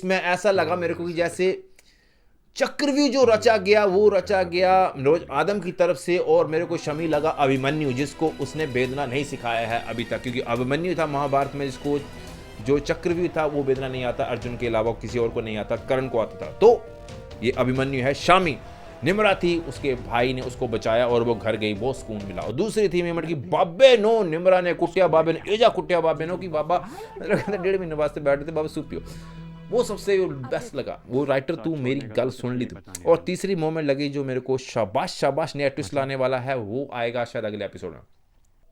इसमें ऐसा लगा मेरे को कि जैसे चक्रव्यूह जो रचा गया वो रचा गया नोज आदम की तरफ से, और मेरे को शमी लगा अभिमन्यु, जिसको उसने वेदना नहीं सिखाया है अभी तक, क्योंकि अभिमन्यु था महाभारत में जिसको जो चक्रव्यूह था वो वेदना नहीं आता, अर्जुन के अलावा किसी और को नहीं आता, कर्ण को आता था। तो ये अभिमन्यु है। शामी निम्रा थी, उसके भाई ने उसको बचाया और वो घर गई, बहुत सुकून मिला। और दूसरी थी मेमट की बाबे नो, निम्रा ने कुटिया बाबे ने एजा कुटिया बाबे नो कि बाबा 1.5 महीने वास्ते बैठे थे, बाबा सूप पियो, वो सबसे बेस्ट लगा। वो राइटर तू मेरी गल सुन ली तू। और तीसरी मोमेंट लगी जो मेरे को शाबाश शाबाश नया ट्विस्ट लाने वाला है, वो आएगा शायद अगले एपिसोड में।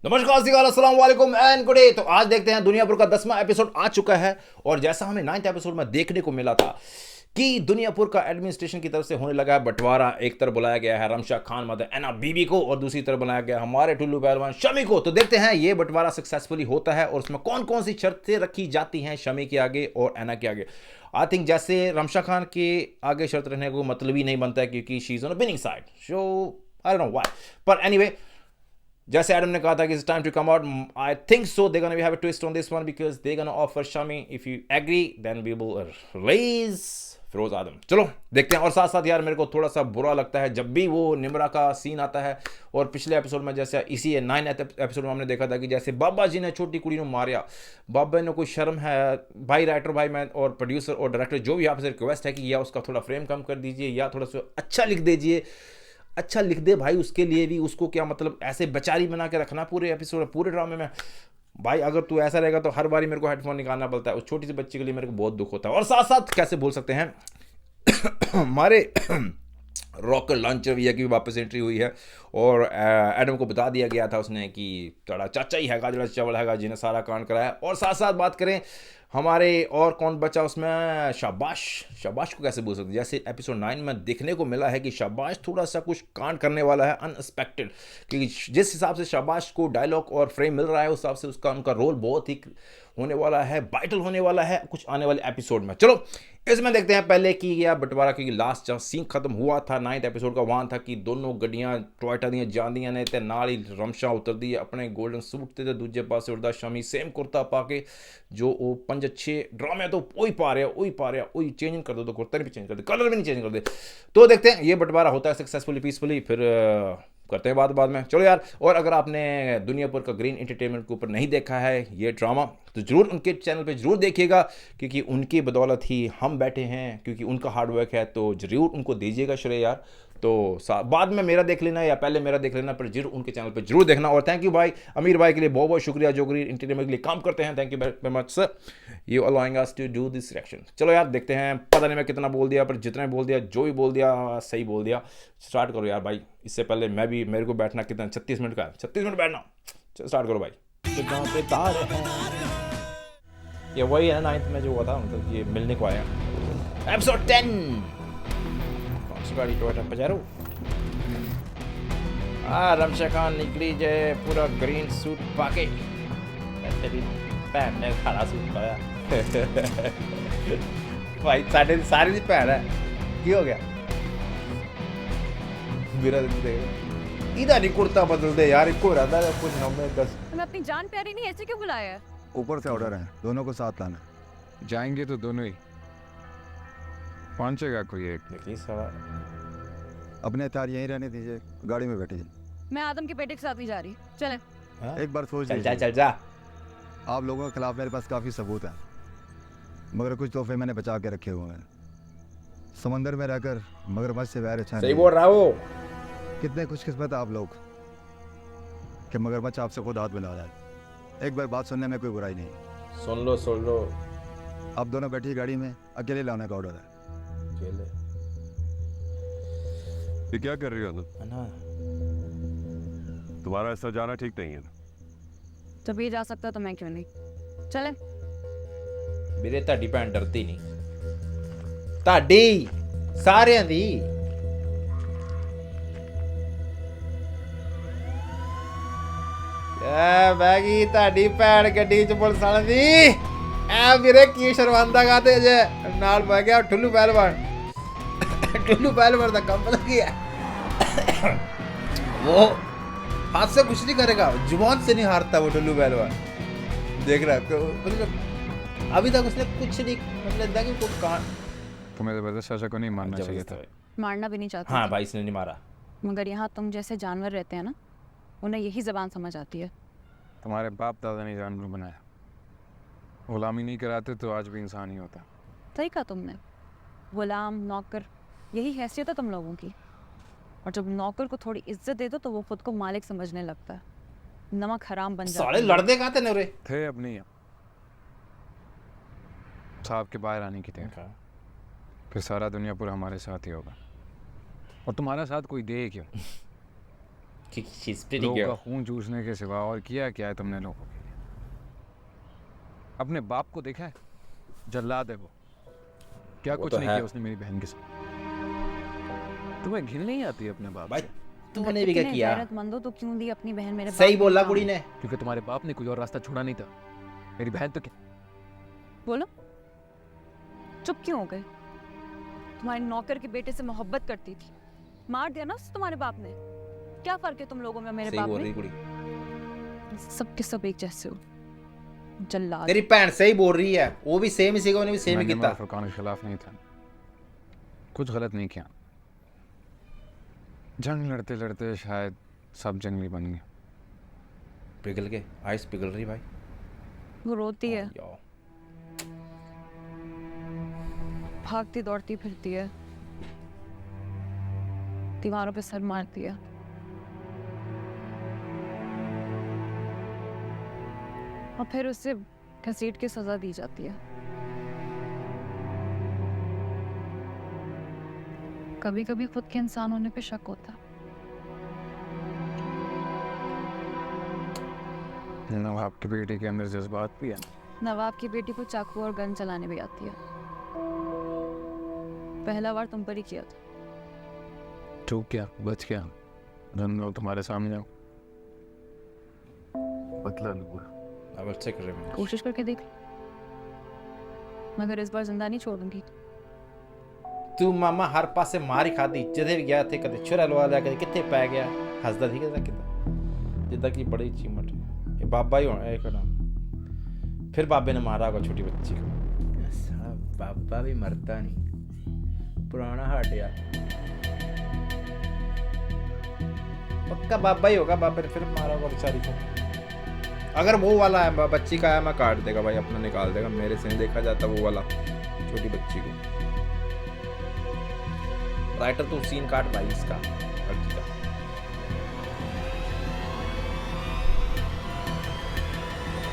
नमस्कार, अस्सलाम वालेकुम एंड गुड डे। तो आज देखते हैं दुनियापुर का 10वां एपिसोड आ चुका है, और जैसा हमें 9th एपिसोड में देखने को मिला था कि दुनियापुर का एडमिनिस्ट्रेशन की तरफ से होने लगा है बंटवारा। एक तरफ बुलाया गया है रमशा खान मदर एना बीबी को, और दूसरी तरफ बुलाया गया हमारे टुल्लू पहलवान शमी को। तो देखते हैं ये बंटवारा सक्सेसफुली होता है और उसमें कौन कौन सी शर्तें रखी जाती हैं शमी के आगे और एना के आगे। आई थिंक जैसे रमशा खान के आगे शर्त रहने को मतलब ही नहीं बनता है, क्योंकि she is on a winning side, so I don't know why, पर एनीवे जैसे एडम ने कहा था कि it's time to come out, I think so they gonna have a twist on this one, because they gonna offer Shami, if you agree then we will release Firoz Adam. चलो देखते हैं। और साथ साथ यार मेरे को थोड़ा सा बुरा लगता है जब भी वो निम्रा का सीन आता है, और पिछले एपिसोड में जैसे इसी 9th एपिसोड में हमने देखा था कि जैसे बाबा जी ने छोटी कुड़ी को मारिया, बाबा ने कोई शर्म है भाई, राइटर भाई मैं और प्रोड्यूसर और डायरेक्टर जो भी आपसे रिक्वेस्ट है कि या उसका थोड़ा फ्रेम कम कर दीजिए या थोड़ा सा अच्छा लिख दीजिए, अच्छा लिख दे भाई, उसके लिए भी उसको क्या मतलब ऐसे बेचारी बना के रखना पूरे एपिसोड पूरे ड्रामे में। भाई अगर तू ऐसा रहेगा तो हर बारी मेरे को हेडफोन निकालना पड़ता है, उस छोटी सी बच्ची के लिए मेरे को बहुत दुख होता है। और साथ साथ कैसे बोल सकते हैं हमारे रॉकेट लॉन्चर भैया की भी वापस एंट्री हुई है, और एडम को बता दिया गया था उसने कि तेरा चाचा ही हैगा जरा चावल हैगा जिन्हें सारा कांड कराया। और साथ साथ बात करें हमारे और कौन बचा उसमें, शाबाश को कैसे बोल सकते हैं, जैसे एपिसोड 9 में देखने को मिला है कि शाबाश थोड़ा सा कुछ कांड करने वाला है अनएक्सपेक्टेड, क्योंकि जिस हिसाब से शाबाश को डायलॉग और फ्रेम मिल रहा है उस हिसाब से उसका उनका रोल बहुत ही होने वाला है, वाइटल होने वाला है कुछ आने वाले एपिसोड में। चलो इसमें देखते हैं पहले की या बंटवारा की लास्ट जहाँ सीन खत्म हुआ था 9th एपिसोड का, वहाँ था कि दोनों गड्डियाँ टोयटा दी जांदियां ने ते नाल ही रमशा उतरदी है अपने गोल्डन सूट ते दूजे पासे उड़दा शमी सेम कुर्ता पा के, जो वो 5-6 ड्रामे तो वही पा रहा वही चेंज कर दो, तो कुर्ता नहीं चेंज कर दे, कलर भी नहीं चेंज कर दे। तो देखते हैं ये बंटवारा होता है सक्सेसफुली पीसफुली, फिर करते हैं बाद में। चलो यार, और अगर आपने दुनियापुर का ग्रीन एंटरटेनमेंट के ऊपर नहीं देखा है ये ड्रामा, तो जरूर उनके चैनल पे जरूर देखिएगा, क्योंकि उनकी बदौलत ही हम बैठे हैं, क्योंकि उनका हार्डवर्क है, तो जरूर उनको दीजिएगा श्रेय यार। तो बाद में मेरा देख लेना या पहले मेरा देख लेना, पर जरूर उनके चैनल पे जरूर देखना। और थैंक यू भाई अमीर भाई के लिए बहुत बहुत शुक्रिया जो ग्रीन एंटरटेनमेंट के लिए काम करते हैं, thank you very much sir, you allowing us to do this reaction. चलो यार देखते हैं, पता नहीं मैं कितना बोल दिया, पर जितना बोल दिया जो भी बोल दिया सही बोल दिया। स्टार्ट करो यार भाई, इससे पहले मेरे को बैठना कितना 36 मिनट का है, 36 मिनट बैठना, चलो स्टार्ट करो भाई। पे तार ये वही है 9th में जो हुआ था, मतलब ये मिलने को आया एपिसोड 10 कौन सी गाड़ी टोयोटा पजारो। रमशा खान निकली जाए पूरा ग्रीन सूट पाके, तेरी भैन ने काला सूट पाया भाई सारे दी भैन है, की हो गया मेरा इधर नहीं कुर्ता बदल दे यार, इको रहता है कुछ नंबर 10। तुम्हें अपनी जान प्यारी नहीं ऐसे क्यों बुलाया है? ऊपर से ऑर्डर है, दोनों को साथ लाना। जाएंगे तो दोनों ही, पहुंचेगा कोई एक। देखिए सवाल अपने हथियार यहीं रहने दीजिए, गाड़ी में बैठिए। मैं आदम के बेटे के साथ नहीं जा रही, चले। एक बार सोच चल लीजिए। जा आप लोगों के खिलाफ मेरे पास काफ़ी सबूत है, मगर कुछ तोहफे मैंने बचा के रखे हुए हैं। समंदर में रहकर मगरमच्छ से वैर अच्छा सही नहीं। बोल रहा हो। कितने खुशकिस्मत आप लोग कि मगरमच्छ आपसे खुद हाथ मिला रहा है। एक बार बात सुनने में कोई बुराई नहीं। सुन लो आप दोनों बैठिए गाड़ी में, अकेले लाने का ऑर्डर है। ये क्या कर रही हो है ना, तुम्हारा ऐसा जाना ठीक नहीं है ना। जब ये जा सकता तो मैं क्यों नहीं, चले। मेरे ਤੁਹਾਡੀ ਭੈਣ ਡਰਦੀ ਨਹੀਂ, ਤੁਹਾਡੀ ਸਾਰਿਆਂ ਦੀ। ਐ ਬਹਿ ਗਈ ਤੁਹਾਡੀ ਭੈਣ ਗੱਡੀ 'ਚ ਪੁਲਿਸ ਵਾਲਿਆਂ ਦੀ। ਐ ਵੀਰੇ ਕੀ ਸ਼ਰਮੰਦਾ ਕਾਤੇ ਜੇ ਨਾਲ ਬਹਿ ਗਿਆ ਠੁੱਲੂ ਪਹਿਲਵਾਨ। ठुल्लू पहलवान का काम पता क्या है? वो हाथ से कुछ नहीं करेगा, जुबान से नहीं हारता वो ठुल्लू पहलवान। देख रहा है मतलब अभी तक उसने कुछ नहीं मतलब लगता कि कोई कहा तुम्हें जबरदस्त चाचा को नहीं मारना चाहिए था। मारना भी नहीं चाहती हाँ थी। भाई इसने नहीं मारा। मगर यहाँ तुम जैसे जानवर रहते हैं ना, उन्हें यही जबान समझ आती है। तुम्हारे बाप दादा ने जानवर बनाया, गुलामी नहीं कराते तो आज भी इंसान ही होता। सही कहा तुमने, गुलाम नौकर यही हैसियत है तुम लोगों की। और जब नौकर को थोड़ी इज्जत दे दो तो वो खुद को मालिक समझने लगता है, नमक हराम बन जाता साले है। लड़ते कहाँ थे नवरे? थे अब नहीं, साहब के बाहर आने की थे, फिर सारा दुनिया पूरा हमारे साथ ही होगा। और तुम्हारा साथ कोई दे क्यों? लोगों का खून चूसने के सिवा और किया क्या है तुमने लोगों के लिए? अपने बाप को देखा है? जल्लाद है वो। क्या वो कुछ तो नहीं है। किया उसने मेरी बहन के साथ। तुम्हें घिन नहीं आती अपने बाप भाई से? तूने भी क्या इतने किया? गैरतमंद हो तो क्यों दी अपनी बहन मेरे सही बाप बोला को? कुड़ी ने। क्योंकि तुम्हारे बाप ने कोई और रास्ता छोड़ा नहीं था। मेरी बहन तो क्या? बोलो, चुप क्यों हो गए? तुम्हारे नौकर के बेटे से मोहब्बत करती थी, मार दिया ना उसे तुम्हारे बाप ने। क्या फर्क है तुम लोगों में मेरे सही बाप बोल में? रही कुड़ी। सब के सब एक जैसे हो, जल्लाद। तेरी भैन सही बोल रही है, वो भी सेम ही सीखा, उन्हें भी सेम ही मैंने किया। फुरकान के खिलाफ नहीं था, कुछ गलत नहीं किया। जंग लड़ते लड़ते शायद सब जंगली बन गए। पिघल के आइस पिघल रही भाई। वो रोती है, यार, भागती दौड़ती फिरती है, दीवारों पे सर मारती है। और फिर उसे घसीट के सजा दी जाती है। कभी कभी खुद के इंसान होने पे शक होता है। नवाब की बेटी के अंदर जज्बात भी है। नवाब की बेटी को चाकू और गन चलाने भी आती है। पहला बार तुम पर ही किया था। चूक क्या, बच क्या, रन लो तुम्हारे सामने आओ, बदला लूंगा। अब अच्छे कर रहे हैं। कोशिश करके देख लो, मगर इस बार जिंदा नहीं छोड़ूंगी। तू मामा हर पासे मार ही खादी, जदे भी गया थे कदे छुरा लवा लिया, कदे किथे पै गया, हसदा थी कदा किदा जिद्दां की बड़ी चीमट है। ये बाबा ही होना एक नाम। फिर बाबे ने मारा होगा छोटी बच्ची को। ऐसा बाबा भी मरता नहीं, पुराना हार्ट यार। पक्का बाबा ही होगा, बाबे ने फिर मारा होगा बेचारी को। अगर वो वाला है बच्ची का है, मैं काट देगा भाई, अपना निकाल देगा। मेरे से नहीं देखा जाता वो वाला छोटी बच्ची को। राइटर तू सीन काट भाई इसका लड़की का।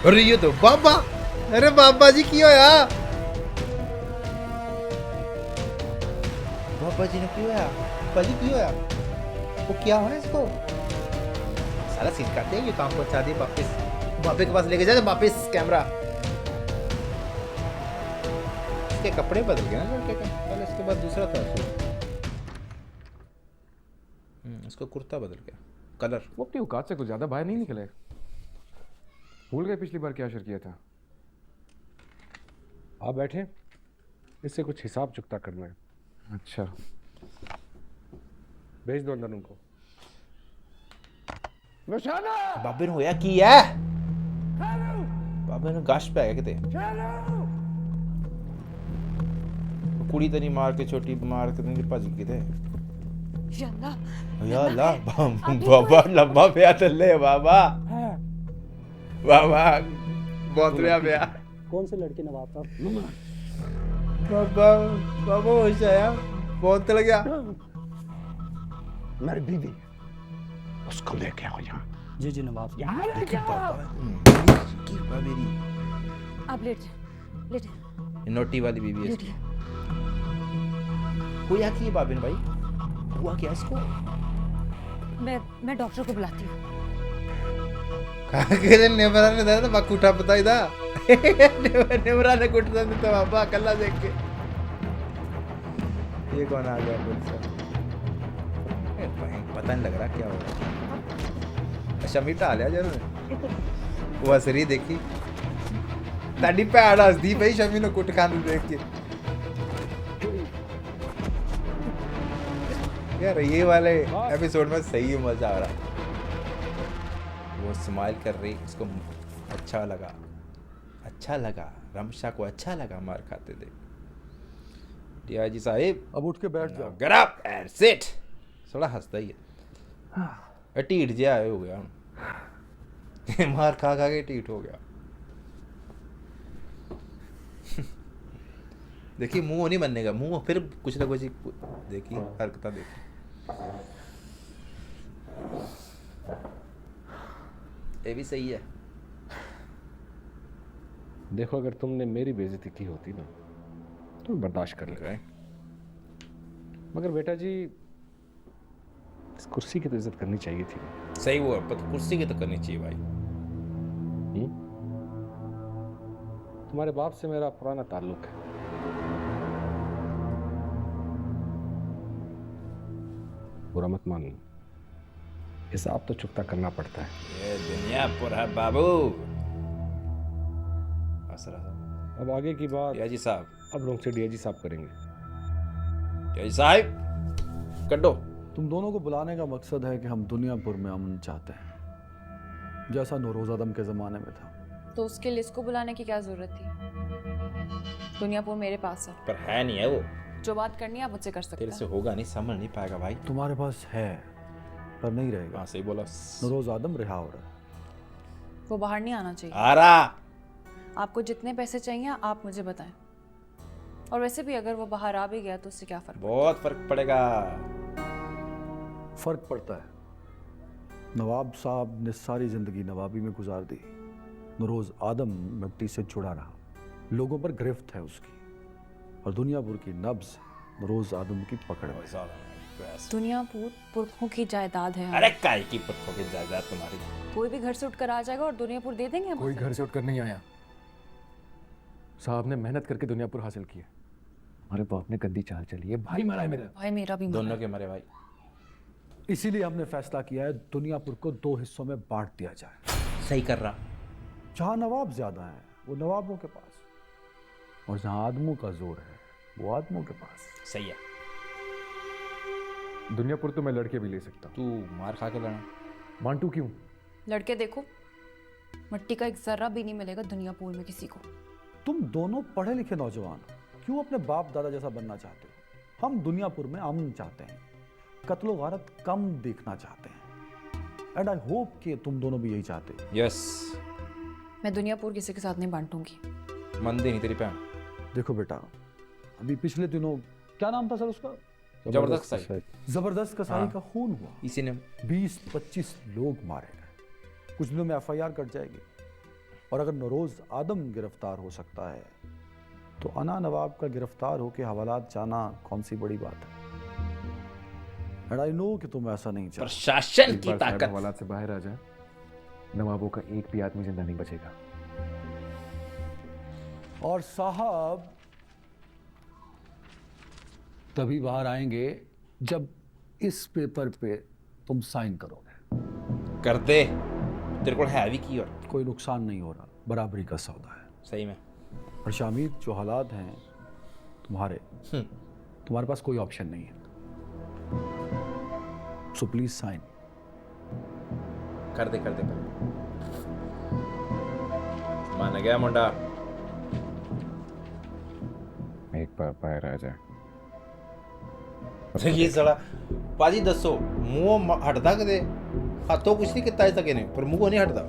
अरे ये तो बाबा, अरे बाबा जी की होया, बाबा जी ने की होया, बाजी की होया, वो क्या है इसको? साला सीन काटते हैं, ये काम पहुंचा दिए वापस बाबे के पास लेके जाए वापस कैमरा। इसके कपड़े बदल गए ना लड़के के, पहले इसके बाद दूसरा था इसका कुर्ता बदल गया कलर। वो अपनी औकात से कुछ ज्यादा बाहर नहीं निकले। भूल गए पिछली बार क्या शर किया था? आप बैठे, इससे कुछ हिसाब चुकता करना है। अच्छा, भेज दो अंदर उनको। बाबे ने होया की है? बाबे ने गाश पे आया किते कुड़ी तो नहीं मार के, छोटी मार के नहीं भज गई थे। या अल्लाह, बाबा लंबा पिया तल्ले बाबा, बाबा बहुत रिया पिया। कौन से लड़के नवाब साहब? बाबा बाबा होश आया, बहुत तल गया। मेरी बीवी, उसको लेके आओ यहाँ। जी जी नवाब साहब। मेरी आप लेट नोटी वाली बीवी है इसकी। हुआ की है बाबे ने भाई, हुआ क्या इसको? मैं डॉक्टर को बुलाती हूँ। काके नेमरा ने दादा मकुठा पता ही था। नेमरा ने कुटता नहीं था बाबा, कल्ला देख के। ये कौन आ गया पुलिस? पता नहीं लग रहा क्या हो रहा। शमीटा आ लिया जरूर। वो असरी देखी ताड़ी पैड़ हसदी पई शमी ने कुट खाने देख के। यार ये वाले एपिसोड में सही मजा आ रहा। वो स्माइल कर रही, उसको अच्छा लगा। रमशा को अच्छा लगा मार खाते देख। डीआईजी साहिब अब उठ के बैठ जाओ। Get up and sit. थोड़ा हंसता ही है, टीट जिहा हो गया हूँ। मार खा खा के टीट हो गया। देखिए मुंह नहीं बनने का, मुंह फिर कुछ ना कुछ देखिए हरकत देखिए। ये भी सही है। देखो अगर तुमने मेरी बेइज्जती की होती ना तो मैं बर्दाश्त कर लेगा, मगर बेटा जी इस कुर्सी की तो इज्जत करनी चाहिए थी। सही वो है, पर कुर्सी की तो करनी चाहिए भाई। तुम्हारे बाप से मेरा पुराना ताल्लुक है। बुरा मत मानो, हिसाब तो चुकता करना पड़ता है। ये दुनिया पर है बाबू। अब आगे की बात डीआईजी साहब, अब लोग से डीआईजी साहब करेंगे। डीआईजी साहब कड्डो। तुम दोनों को बुलाने का मकसद है कि हम दुनियापुर में अमन चाहते हैं, जैसा नौरोज आदम के ज़माने में था। तो उसके लिए इसको बुलाने की क्या ज़रूरत थी? दुनियापुर मेरे पास है। पर है नहीं है वो। जो बात करनी है आप मुझसे कर सकते तेरे से हैं। होगा नहीं, समझ नहीं पाएगा भाई। तुम्हारे पास है पर नहीं रहेगा। हाँ सही बोला। नौरोज आदम रिहा हो रहा है। वो बाहर नहीं आना चाहिए। आ रहा। आपको जितने पैसे चाहिए आप मुझे बताएं। और वैसे भी अगर वो बाहर आ भी गया तो उससे क्या फ़र्क? बहुत फर्क पड़ेगा। फर्क पड़ता है। नवाब साहब ने सारी जिंदगी नवाबी में गुजार दी। नौरोज आदम मिट्टी से जुड़ा रहा, लोगों पर गिरफ्त है उसकी, और दुनियापुर की नब्ज नौरोज आदम की पकड़ में। दुनियापुर पुरखों की जायदाद है। अरे काय की पुरखों की जायदाद तुम्हारी। कोई भी घर से उठकर आ जाएगा और दुनियापुर दे देंगे हम कोई उसे। घर से उठकर नहीं आया, साहब ने मेहनत करके दुनियापुर हासिल की है। हमारे बाप ने गंदी चाल चली है, भाई मरा है मेरा। भाई मेरा भी दोनों मना के मरे भाई। इसीलिए हमने फैसला किया है दुनियापुर को 2 हिस्सों में बांट दिया जाए। सही कर रहा। जहां नवाब ज्यादा है वो नवाबों के पास, और जहां आदमों का जोर है वो आदमों के पास। सही है। दुनियापुर तो मैं लड़के भी ले सकता हूँ। तू मार खा के लड़ा। मांटू क्यों? लड़के देखो, मिट्टी का एक जर्रा भी नहीं मिलेगा दुनियापुर में किसी को। तुम दोनों पढ़े लिखे नौजवान हो, क्यों अपने बाप दादा जैसा बनना चाहते हो? हम दुनियापुर में अमन चाहते हैं, कत्लो गारत कम देखना चाहते हैं, एंड आई होप कि तुम दोनों भी यही चाहते हो। यस। मैं दुनियापुर किसी के साथ नहीं बांटूंगी। मंदी नहीं तेरी भैन। देखो बेटा, अभी पिछले दिनों क्या नाम था सर उसका? जबरदस्त सही। जबरदस्त कसाई हाँ। का खून हुआ, इसी ने 20-25 लोग मारे गए। कुछ दिनों में एफआईआर कट जाएगी, और अगर नौरोज आदम गिरफ्तार हो सकता है तो अना नवाब का गिरफ्तार होकर हवालात जाना कौन सी बड़ी बात है। एंड आई नो कि तुम ऐसा नहीं चाहते। प्रशासन एक की बार साहब ताकत। हवालात से बाहर आ जाए, नवाबों का एक भी आदमी जिंदा नहीं बचेगा। और साहब तभी बाहर आएंगे जब इस पेपर पे तुम साइन करोगे। कर दे। तेरे को है भी की और कोई नुकसान नहीं हो रहा, बराबरी का सौदा है। सही में। और शामिद, जो हालात हैं तुम्हारे, तुम्हारे पास कोई ऑप्शन नहीं है, सो प्लीज साइन। कर दे कर दे। मान गया मुंडा। एक बार बाहर आ जाए। ये सड़ा पाजी दसो मुंह हटदा कदे हाथों कुछ नहीं किता सके ने पर मुंह नहीं हटदा।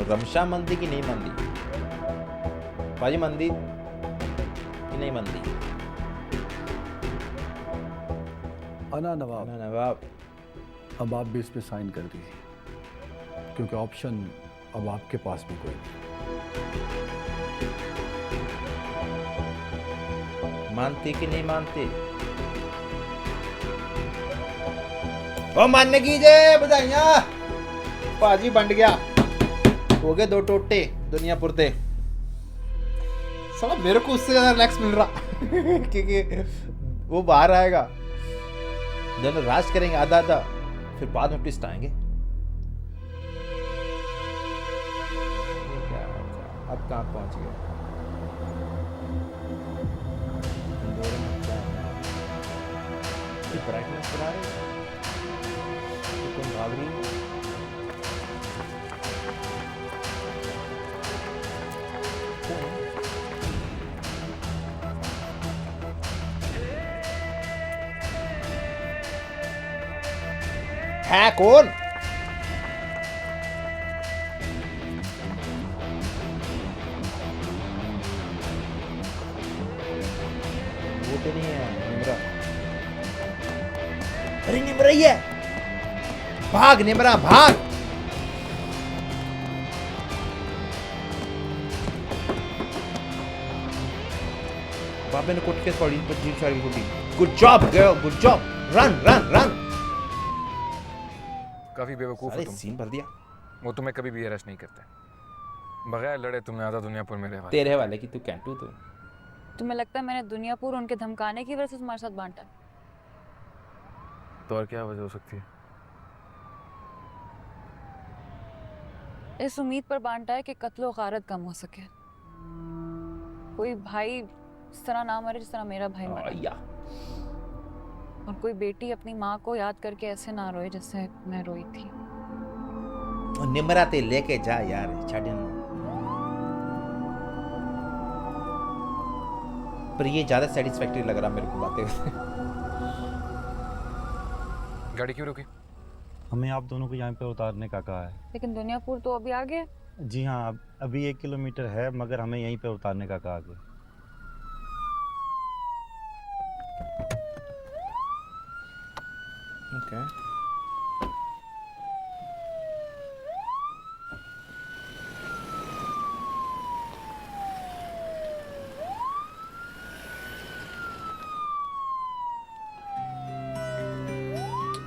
रमशा मंदी की नहीं मंदी पाजी, मंदी की नहीं मंदी। अना नवाब, नवाब अब आप भी इस पे साइन कर दीजिए, क्योंकि ऑप्शन अब आपके पास भी कोई नहीं। मानते कि नहीं मानते? ओ मानने कीजिए, बधाइयां पाजी बंट गया, हो गए 2 टोटे दुनियापुर ते। साला मेरे को उससे ज्यादा रिलैक्स मिल रहा क्योंकि वो बाहर आएगा, दोनों राज करेंगे आधा आधा, फिर बाद में ट्विस्ट आएंगे। अब कहाँ पहुंच गए? ब्राइटनेस बढ़ा रहे हैं, कौन भाग रही है? है कौन? वो तो नहीं है निमरा। अरे निमरा ही है। भाग निमरा भाग। बाबे ने कुट के पड़ी पर जीप सारी कुटी। Good job girl, good job. Run run run. काफी बेवकूफ हो अरे तुम। सीन भर दिया। वो तुम्हें कभी भी अरेस्ट नहीं करते। बगैर लड़े तुमने आधा दुनियापुर मेरे हवाले। तेरे वाले की तू कैंटू तू। तुम्हें लगता है मैंने दुनियापुर उनके धमकाने की वजह से तुम्हारे साथ बांटा? तो और क्या वजह हो सकती है? इस उम्मीद पर बांटा है कि कत्लो गारत कम हो सके, कोई भाई इस तरह ना मरे जिस तरह मेरा भाई मरा, या और कोई बेटी अपनी माँ को याद करके ऐसे ना रोए जैसे मैं रोई थी। निमरा ते लेके जा यार छाड़न। पर ये ज्यादा सेटिस्फैक्टरी लग रहा मेरे को बातें। गाड़ी क्यों रुकी? हमें आप दोनों को यहाँ पे उतारने का कहा है। लेकिन दुनियापुर तो अभी आगे है। जी हाँ, अभी 1 किलोमीटर है, मगर हमें यहीं पे उतारने का कहा गया। ओके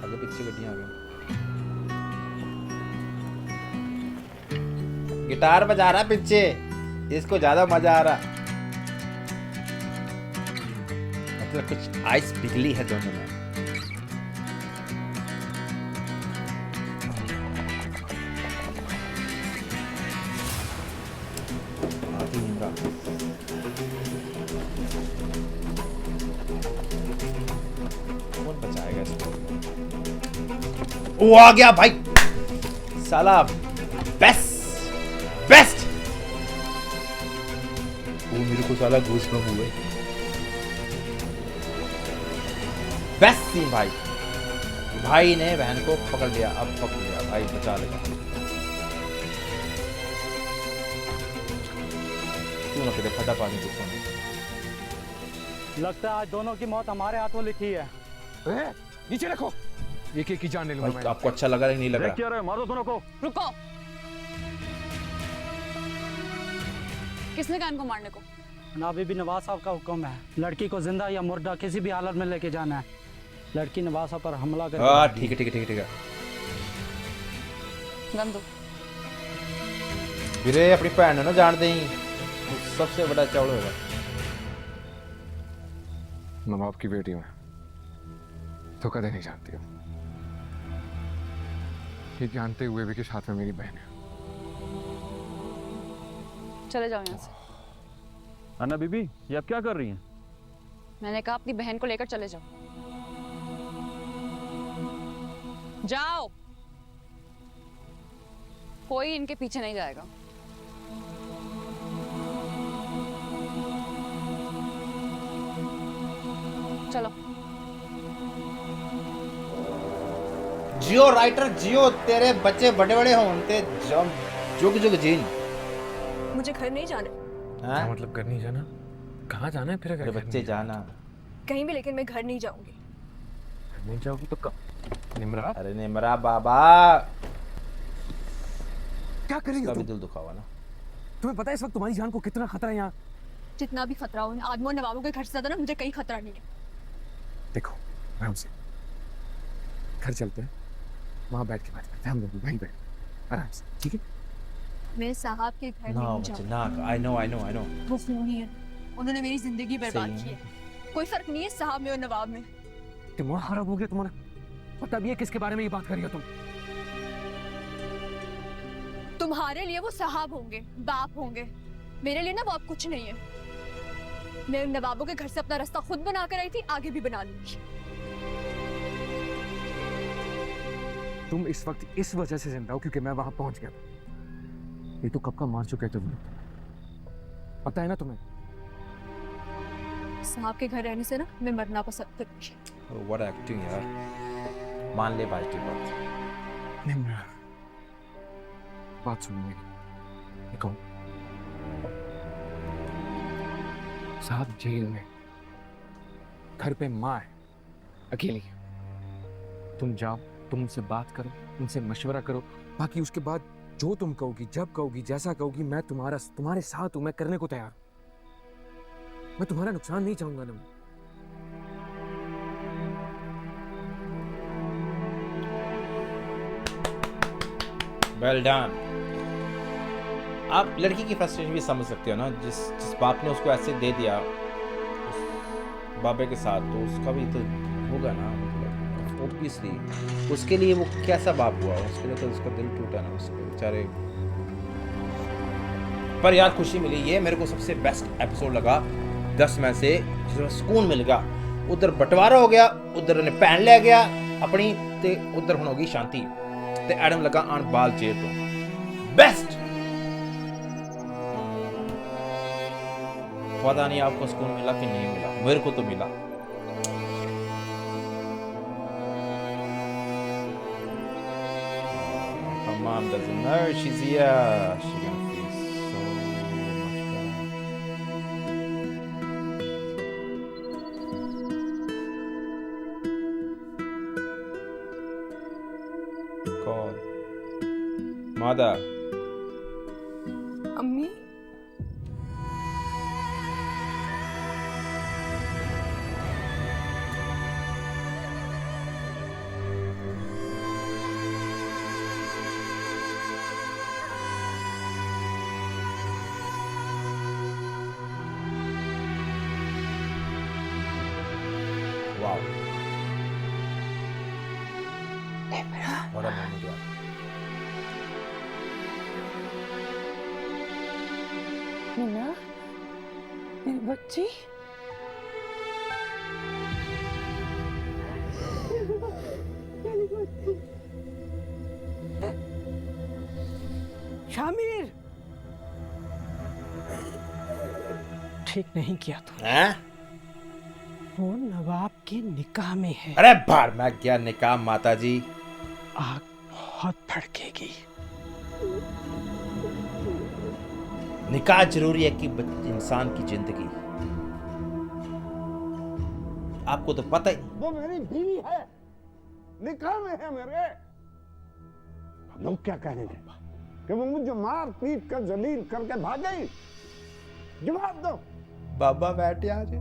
आगे पीछे गड्डियां आ गई। गिटार बजा रहा पीछे, इसको ज्यादा मजा आ रहा। मतलब कुछ आइस पिघली है दोनों में। आती निमरा। कौन बचाएगा इसको? वो आ गया भाई साला। Best best. वो मेरे को साला घूस में हुए। बेस्ट सीन भाई। भाई ने बहन को पकड़ लिया, अब पकड़ लिया भाई, बचा लेगा। क्यों ना करे फटा पानी को सोने। लगता है आज दोनों की मौत हमारे हाथों लिखी है। नीचे रखो। एक एक की जान ले लूंगा भाई मैं। आपको अच्छा लगा या नहीं लग रहा? क्या रहे, मारो दोनों को। रुको, किसने कहा इनको मारने को? ना बीबी नवाज साहब का हुक्म है, लड़की को जिंदा या मुर्दा किसी भी हालत में लेके जाना है। लड़की नवाज साहब पर हमला कर। हाँ ठीक है ठीक है ठीक है ठीक है। गन दो। वीरे अपनी भैन ना जान दे, सबसे बड़ा चावल होगा। नवाब की बेटी में धोखा देनी चाहती हूँ, ये जानते हुए भी कि साथ में मेरी बहन है। चले जाओ यहाँ से। अन्ना बीबी, ये अब क्या कर रही हैं? मैंने कहा अपनी बहन को लेकर चले जाओ। जाओ, कोई इनके पीछे नहीं जाएगा। चलो। जियो राइटर जियो, तेरे बच्चे बड़े बड़े हों ते जुग जुग जीन। मुझे घर नहीं जाना। हाँ? क्या मतलब घर नहीं जाना? कहाँ जाना है फिर? अगर तेरे बच्चे जाना कहीं भी, लेकिन मैं घर नहीं जाऊंगी। नहीं जाओगी तो कब? निमरा अरे निमरा बाबा, क्या करेंगे उसका भी तुम? दिल दुखा हुआ ना। तुम्हें पता है इस वक्त तुम्हारी जान को कितना खतरा है यहाँ? जितना भी खतरा हो, आदमों और नवाबों के घर से ज्यादा ना मुझे कहीं खतरा नहीं है। देखो आराम से, घर चलते हैं, वहाँ बैठ के बात करते हैं हम लोग वहीं बैठ आराम से, ठीक है? मैं साहब के घर ना नहीं बच्चे जाऊंगी। ना, I know I know I know. वो खूनी है, उन्होंने मेरी जिंदगी बर्बाद सही की है। है। कोई फर्क नहीं है साहब में और नवाब में। दिमाग खराब हो गया तुम्हारा? पता भी है किसके बारे में ये बात कर रही हो तुम? तुम्हारे लिए वो साहब होंगे, बाप होंगे, मेरे लिए ना वो अब कुछ नहीं है। मैं नवाबों के घर से अपना रास्ता खुद बना कर आई थी, आगे भी बना लूंगी। तुम इस वक्त इस वजह से जिंदा हो क्योंकि मैं वहां पहुंच गया था। ये तो कब का मार चुके थे तुम, पता है ना तुम्हें? साहब के घर रहने से ना मैं मरना पसंद करती हूँ। व्हाट एक्टिंग यार, मान ले भाई की बात। निम्रा, बात सुनो मेरी। देखो, साहब जेल में, घर पे माँ है, अकेली। तुम जाओ, तुम उनसे बात करो, उनसे मशवरा करो, बाकी उसके बाद जो तुम कहोगी, जब कहोगी, जैसा कहोगी, मैं तुम्हारे साथ हूं, मैं करने को तैयार हूं। मैं तुम्हारा नुकसान नहीं चाहूंगा ना। Well done. आप लड़की की फ्रस्ट्रेशन भी समझ सकते हो ना, जिस बाप ने उसको ऐसे दे दिया उस बाबे के साथ, तो उसका भी तो होगा ना, मतलब ऑब्वियसली उसके लिए वो कैसा बाप हुआ, उसके लिए तो उसका दिल टूटा ना, उसको बेचारे। पर यार खुशी मिली, ये मेरे को सबसे बेस्ट एपिसोड लगा 10 में से, जिसमें सुकून मिल गया। उधर बंटवारा हो गया, उधर ने पैन ले गया अपनी, ते उधर हुण होगी शांति, ते एडम लगा आन बाल जेल तो बेस्ट। पता नहीं आपको सुकून मिला कि नहीं मिला, मेरे को तो मिला। Her mom doesn't know she's here. She's gonna feel so much better. Call. Mother. अम्मी Wow. What a moment, यार। मीना, मेरी बच्ची। शामिर, ठीक नहीं किया तू। हैं? वो नवाब के निकाह में है। अरे बार मैं क्या निकाह माता जी। आग बहुत भड़केगी। निकाह जरूरी है कि इंसान की जिंदगी, आपको तो पता ही। वो मेरी बीवी है, निकाह में है मेरे। लोग क्या कहेंगे कि वो मुझे मार पीट कर जलील करके भाग गई? जवाब दो। बाबा बैठे आज।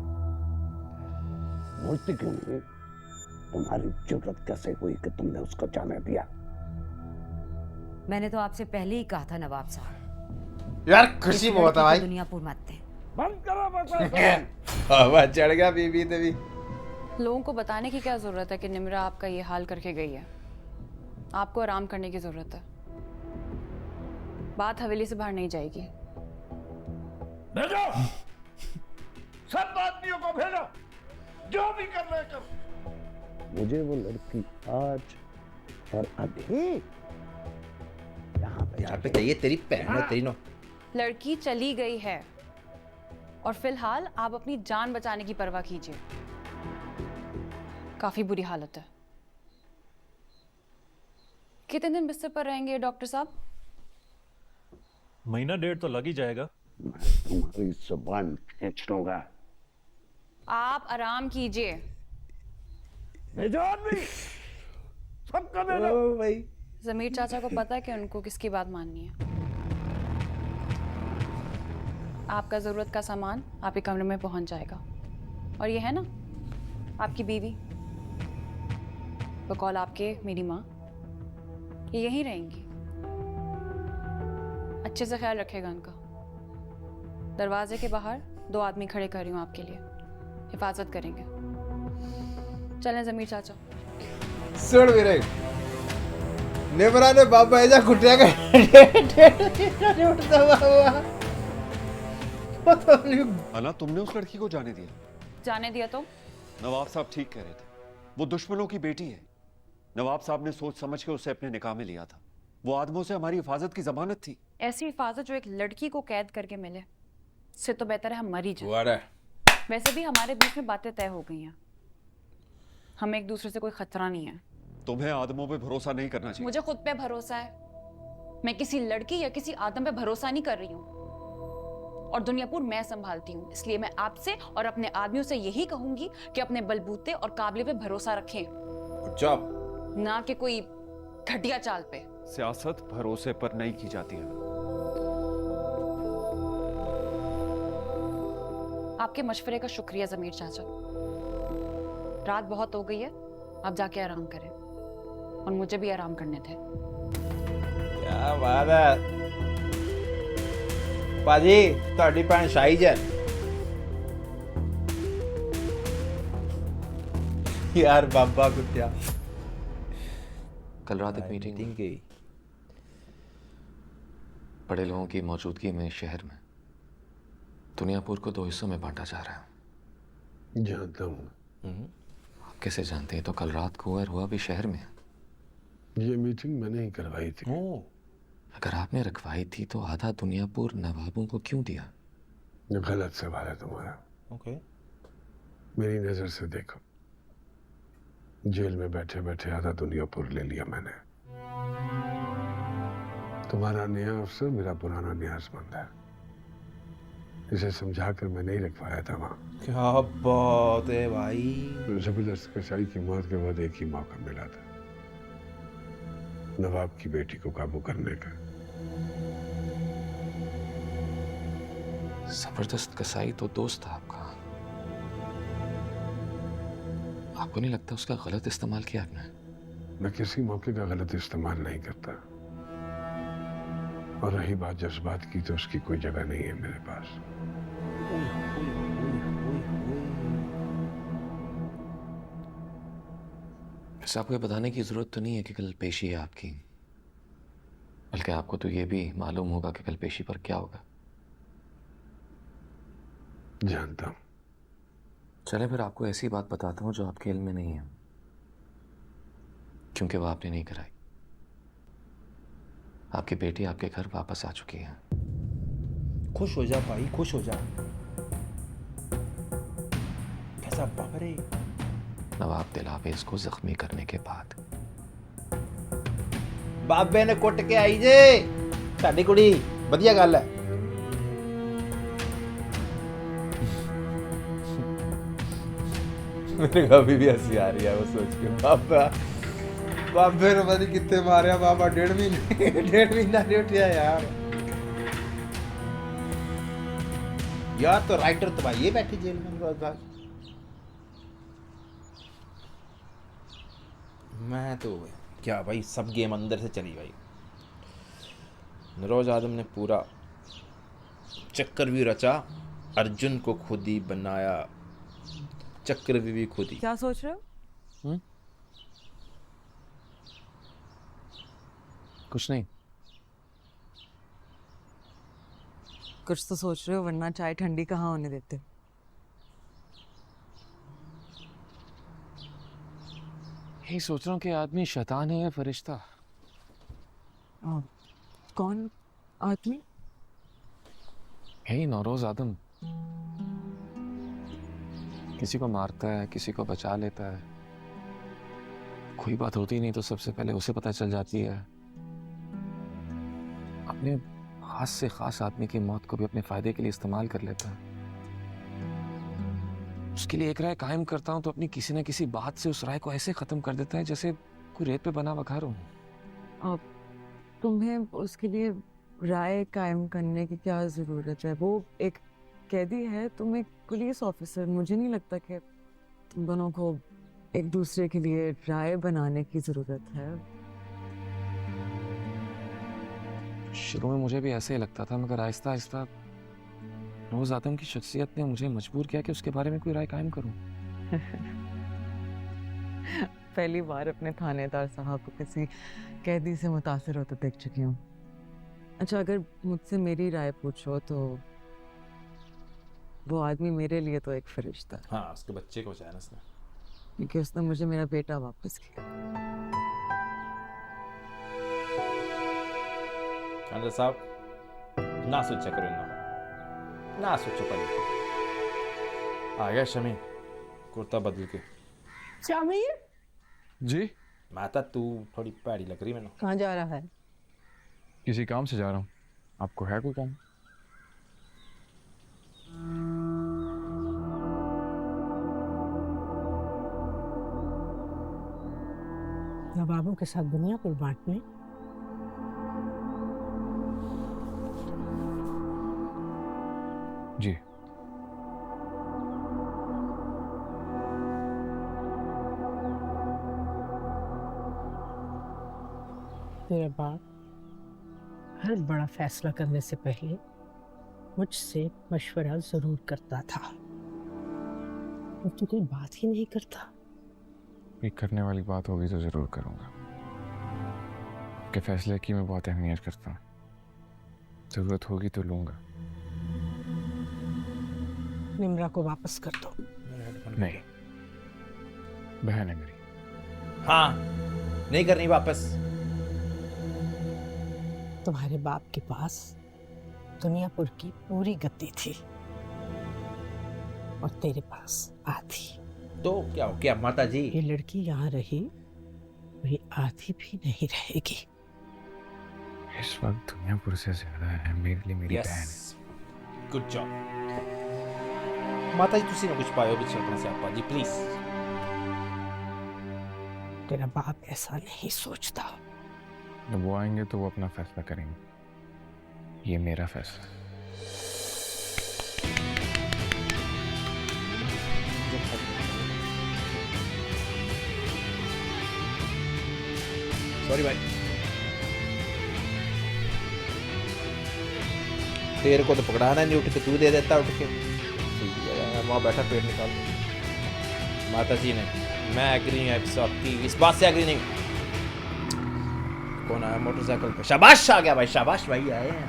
बोलते क्यों नहीं? तुम्हारी जरूरत कैसे हुई कि तुमने उसको जाने दिया? मैंने तो आपसे पहले ही कहा था नवाब साहब। यार खुशी बहुत है भाई। दुनियापुर मत थे। बंद करो बस। हवा चढ़ गया बीबी ने भी। लोगों को बताने की क्या जरूरत है कि निम्रा आपका ये हाल करके गई है। आपको आराम करने की जरूरत है। बात हवेली से बाहर नहीं जाएगी। भेजो, सब आदमियों को भेजो, जो भी कर रहे कर। मुझे वो लड़की आज और अभी यहाँ पे चाहिए। तेरी बहन है, तेरी नो। लड़की चली गई है और फिलहाल आप अपनी जान बचाने की परवाह कीजिए। काफी बुरी हालत है। कितने दिन बिस्तर पर रहेंगे डॉक्टर साहब? महीना डेढ़ तो लग ही जाएगा। तुम्हारी जुबान खींच लूंगा। आप आराम कीजिए। भेजो आदमी, सबको भेजो। भाई जमीर चाचा को पता है कि उनको किसकी बात माननी है। आपका जरूरत का सामान आपके कमरे में पहुंच जाएगा। और ये है ना आपकी बीवी, बकौल आपके मेरी माँ, ये यहीं रहेंगी। अच्छे से ख्याल रखेगा उनका। दरवाजे के बाहर 2 आदमी खड़े कर रही हूँ आपके लिए, हिफाजत करेंगे। चलें जमीर चाचा। सुन मेरे नेबरा ने बाबा ऐसा कुटिया का अना, तुमने उस लड़की को जाने दिया? जाने दिया तो? नवाब साहब ठीक कह रहे थे, वो दुश्मनों की बेटी है। नवाब साहब ने सोच समझ के उसे अपने निकाह में लिया था। वो आदमों से हमारी हिफाजत की जमानत थी। ऐसी हिफाजत जो एक लड़की को कैद करके मिले, इससे तो बेहतर है हम मर ही जाए। वैसे भी हमारे बीच में बातें तय हो गई हैं। हमें एक दूसरे से कोई खतरा नहीं है। तुम्हें आदमों पे भरोसा नहीं करना चाहिए। मुझे खुद पे भरोसा है। मैं किसी लड़की या किसी आदम पे भरोसा नहीं कर रही हूँ, और दुनियापुर मैं संभालती हूँ, इसलिए मैं आपसे और अपने आदमियों से यही कहूंगी कि अपने बलबूते और काबिले पे भरोसा रखें, ना कि कोई घटिया चाल पे। सियासत भरोसे पर नहीं की जाती है। आपके मशवरे का शुक्रिया जमीर चाचा। रात बहुत हो गई है, आप जाके आराम करें, और मुझे भी आराम करने थे। क्या बात है पाजी, ਤੁਹਾਡੀ ਭੈਣ ਸ਼ਾਹੀਜ ਹੈ यार। बाबा कुत्या कल रात एक मीटिंग गई बड़े लोगों की मौजूदगी में शहर में दुनियापुर को 2 हिस्सों में बांटा जा रहा है। जानता हूँ। आप कैसे जानते हैं? तो कल रात को और हुआ भी शहर में। ये मीटिंग मैंने ही करवाई थी। अगर आपने रखवाई थी तो आधा दुनियापुर नवाबों को क्यों दिया? गलत सवाल है तुम्हारा। ओके। मेरी नजर से देखो, जेल में बैठे बैठे आधा दुनियापुर ले लिया मैंने। तुम्हारा नया अफसर मेरा पुराना न्यासमंद है, इसे समझाकर मैं नहीं रखवाया था वहां। क्या बात है भाई। जबरदस्त कसाई की मौत के बाद एक ही मौका मिला था नवाब की बेटी को काबू करने का। जबरदस्त कसाई तो दोस्त था आपका। आपको नहीं लगता उसका गलत इस्तेमाल किया आपने? मैं किसी मौके का गलत इस्तेमाल नहीं करता, और रही बात जज्बात की तो उसकी कोई जगह नहीं है मेरे पास। वैसे आपको ये बताने की जरूरत तो नहीं है कि कल पेशी है आपकी, बल्कि आपको तो ये भी मालूम होगा कि कल पेशी पर क्या होगा। जानता हूं। चले फिर आपको ऐसी बात बताता हूँ जो आपके इल्म में नहीं है, क्योंकि वो आपने नहीं कराई। आपकी बेटी आपके घर वापस आ चुकी है। खुश हो जा भाई, खुश हो जा। कैसा बाबरे। नवाब दिलावेज को जख्मी करने के बाद बाबे ने कुट के आई जे साडी कुड़ी, बढ़िया गल है। मेरे को अभी भी हंसी आ रही है वो सोच के। बाबे ने पता कितने मारे बाबा, 1.5 महीना नहीं उठा यार। यार तो राइटर तो भाई ये बैठे जेल में रोज। मैं तो क्या भाई, सब गेम अंदर से चली भाई। नरोज आदम ने पूरा चक्रव्यूह रचा, अर्जुन को खुद ही बनाया, चक्रव्यूह भी खुद ही। क्या सोच रहे हो? कुछ नहीं। कुछ तो सोच रहे हो, वरना चाय ठंडी कहाँ होने देते। यही सोच रहा हूँ कि आदमी शैतान है या फरिश्ता। कौन आदमी? यही नौरोज आदम। किसी को मारता है, किसी को बचा लेता है। कोई बात होती नहीं तो सबसे पहले उसे पता चल जाती है। अपने खास से खास आदमी की मौत को भी अपने फायदे के लिए इस्तेमाल कर लेता है। उसके लिए एक राय कायम करता हूं तो अपनी किसी न किसी बात से उस राय को ऐसे खत्म कर देता है जैसे कोई रेत पे बना वघार हो। तुम्हें उसके लिए राय कायम करने की क्या जरूरत है? वो एक कैदी है, तुम एक पुलिस ऑफिसर। मुझे नहीं लगता कि तुम दोनों को एक दूसरे के लिए राय बनाने की जरूरत है। शुरू में मुझे भी ऐसे ही लगता था, मगर आहिस्ता आहिस्ता रोज आदम की शख्सियत ने मुझे मजबूर किया कि उसके बारे में कोई राय कायम करूं। पहली बार अपने थानेदार साहब को किसी कैदी से मुतासिर होते देख चुकी हूँ। अच्छा, अगर मुझसे मेरी राय पूछो तो वो आदमी मेरे लिए तो एक फरिश्ता है। हाँ, उसके बच्चे को चाहे उसने, क्योंकि उसने मुझे मेरा बेटा वापस किया। खानदार साहब ना सोचा करो, ना सोचो। पहले आ गया शमी कुर्ता बदल के। शमीर जी माता तू थोड़ी पैड़ी लग रही मैंने। कहाँ जा रहा है? किसी काम से जा रहा हूँ। आपको है कोई काम? नवाबों के साथ दुनिया पर बांटने? जी। तेरा बाप हर बड़ा फैसला करने से पहले मुझसे मशवरा जरूर करता था, और तू कोई बात ही नहीं करता। एक करने वाली बात होगी तो जरूर करूंगा। के फैसले की मैं बहुत अहमियत करता हूँ। जरूरत होगी तो लूंगा। निम्रा को वापस कर दो। नहीं, बहन है मेरी। हाँ, नहीं करनी वापस। तुम्हारे बाप के पास दुनियापुर की पूरी गद्दी थी और तेरे पास आधी। तो क्या हो गया माता जी? ये लड़की यहाँ रही, वही आधी भी नहीं रहेगी। इस वक्त दुनियापुर से ज्यादा है मेरे लिए मेरी बहन। गुड जॉब माता जी। तुसी ना कुछ पायो भी अपने से आपा जी प्लीज। तेरा बाप ऐसा नहीं सोचता। जब वो आएंगे तो वो अपना फैसला करेंगे। ये मेरा फैसला। सॉरी भाई, तेरे को तो पकड़ाना नहीं, उठ के तू दे देता उठ के। वहाँ बैठा पेट निकाल। माता जी ने, मैं एग्री हूँ आपकी इस बात से एग्री नहीं। कौन आया मोटरसाइकिल पे? शाबाश आ गया भाई, शाबाश भाई आए हैं।